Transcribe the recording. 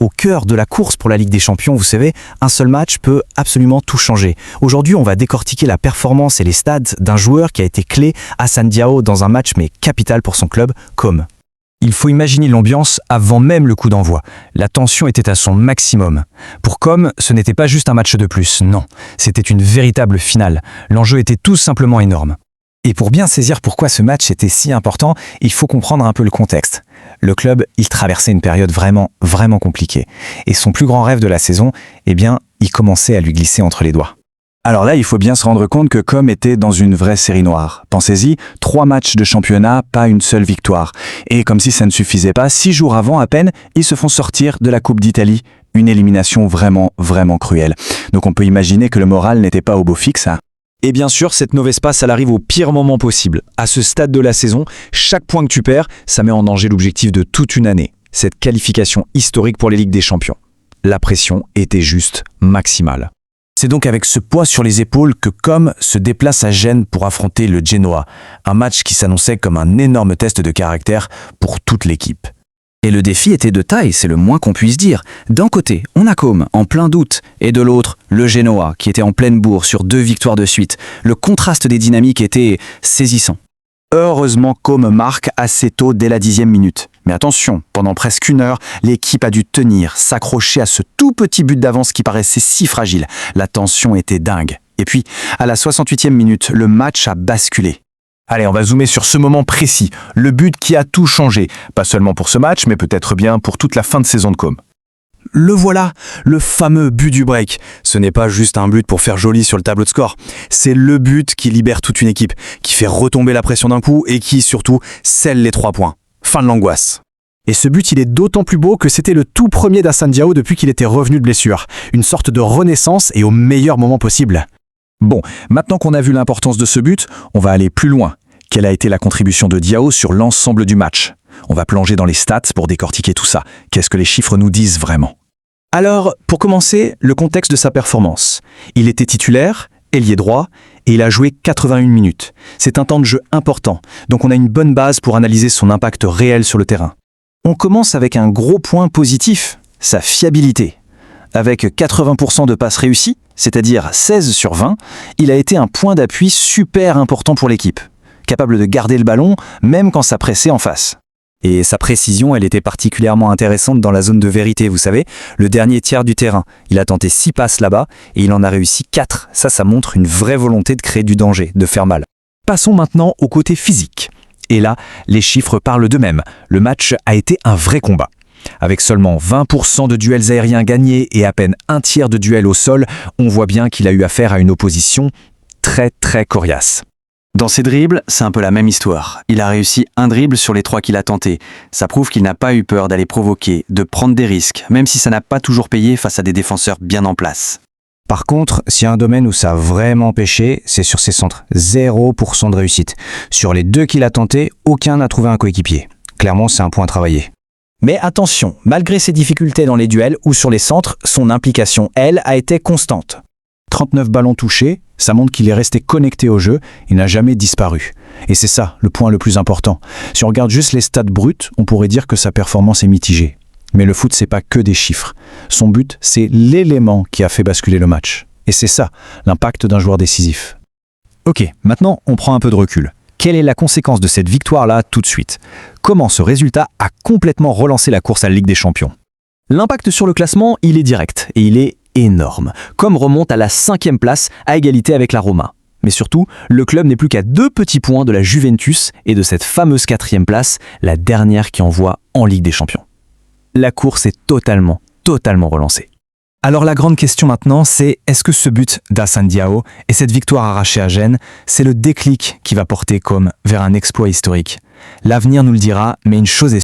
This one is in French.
au cœur de la course pour la Ligue des Champions. Vous savez, un seul match peut absolument tout changer. Aujourd'hui, on va décortiquer la performance et les stats d'un joueur qui a été clé, Hassan Diao, dans un match mais capital pour son club, Com. Il faut imaginer l'ambiance avant même le coup d'envoi. La tension était à son maximum. Pour Com, ce n'était pas juste un match de plus, non. C'était une véritable finale. L'enjeu était tout simplement énorme. Et pour bien saisir pourquoi ce match était si important, il faut comprendre un peu le contexte. Le club, il traversait une période vraiment compliquée. Et son plus grand rêve de la saison, il commençait à lui glisser entre les doigts. Alors là, il faut bien se rendre compte que Com était dans une vraie série noire. Pensez-y, 3 matchs de championnat, pas une seule victoire. Et comme si ça ne suffisait pas, 6 jours avant à peine, ils se font sortir de la Coupe d'Italie. Une élimination vraiment cruelle. Donc on peut imaginer que le moral n'était pas au beau fixe. Et bien sûr, cette mauvaise passe, elle arrive au pire moment possible. À ce stade de la saison, chaque point que tu perds, ça met en danger l'objectif de toute une année. Cette qualification historique pour les Ligues des Champions. La pression était juste maximale. C'est donc avec ce poids sur les épaules que Com se déplace à Gênes pour affronter le Genoa, un match qui s'annonçait comme un énorme test de caractère pour toute l'équipe. Et le défi était de taille, c'est le moins qu'on puisse dire. D'un côté, on a Com, en plein doute, et de l'autre, le Genoa, qui était en pleine bourre sur 2 victoires de suite. Le contraste des dynamiques était saisissant. Heureusement, Com marque assez tôt dès la 10e minute. Mais attention, pendant presque une heure, l'équipe a dû tenir, s'accrocher à ce tout petit but d'avance qui paraissait si fragile. La tension était dingue. Et puis, à la 68e minute, le match a basculé. Allez, on va zoomer sur ce moment précis, le but qui a tout changé. Pas seulement pour ce match, mais peut-être bien pour toute la fin de saison de Com. Le voilà, le fameux but du break. Ce n'est pas juste un but pour faire joli sur le tableau de score. C'est le but qui libère toute une équipe, qui fait retomber la pression d'un coup et qui, surtout, scelle les 3 points. Fin de l'angoisse. Et ce but, il est d'autant plus beau que c'était le tout premier d'Hassan Diao depuis qu'il était revenu de blessure. Une sorte de renaissance et au meilleur moment possible. Bon, maintenant qu'on a vu l'importance de ce but, on va aller plus loin. Quelle a été la contribution de Diao sur l'ensemble du match ? On va plonger dans les stats pour décortiquer tout ça. Qu'est-ce que les chiffres nous disent vraiment ? Alors, pour commencer, le contexte de sa performance. Il était titulaire, ailier droit, et il a joué 81 minutes. C'est un temps de jeu important, donc on a une bonne base pour analyser son impact réel sur le terrain. On commence avec un gros point positif, sa fiabilité. Avec 80% de passes réussies, c'est-à-dire 16 sur 20, il a été un point d'appui super important pour l'équipe. Capable de garder le ballon, même quand ça pressait en face. Et sa précision, elle était particulièrement intéressante dans la zone de vérité, vous savez, le dernier tiers du terrain. Il a tenté 6 passes là-bas et il en a réussi 4. Ça montre une vraie volonté de créer du danger, de faire mal. Passons maintenant au côté physique. Et là, les chiffres parlent d'eux-mêmes. Le match a été un vrai combat. Avec seulement 20% de duels aériens gagnés et à peine un tiers de duels au sol, on voit bien qu'il a eu affaire à une opposition très coriace. Dans ses dribbles, c'est un peu la même histoire. Il a réussi un dribble sur les 3 qu'il a tentés. Ça prouve qu'il n'a pas eu peur d'aller provoquer, de prendre des risques, même si ça n'a pas toujours payé face à des défenseurs bien en place. Par contre, s'il y a un domaine où ça a vraiment pêché, c'est sur ses centres. 0% de réussite. Sur les 2 qu'il a tentés, aucun n'a trouvé un coéquipier. Clairement, c'est un point à travailler. Mais attention, malgré ses difficultés dans les duels ou sur les centres, son implication, elle, a été constante. 39 ballons touchés, ça montre qu'il est resté connecté au jeu, il n'a jamais disparu. Et c'est ça, le point le plus important. Si on regarde juste les stats brutes, on pourrait dire que sa performance est mitigée. Mais le foot, c'est pas que des chiffres. Son but, c'est l'élément qui a fait basculer le match. Et c'est ça, l'impact d'un joueur décisif. Ok, maintenant, on prend un peu de recul. Quelle est la conséquence de cette victoire-là tout de suite ? Comment ce résultat a complètement relancé la course à la Ligue des Champions ? L'impact sur le classement, il est direct et il est énorme. Com remonte à la 5e place à égalité avec la Roma. Mais surtout, le club n'est plus qu'à 2 petits points de la Juventus et de cette fameuse 4e place, la dernière qui envoie en Ligue des Champions. La course est totalement relancée. Alors la grande question maintenant, c'est est-ce que ce but d'Hassan Diao et cette victoire arrachée à Gênes, c'est le déclic qui va porter Com vers un exploit historique ? L'avenir nous le dira, mais une chose est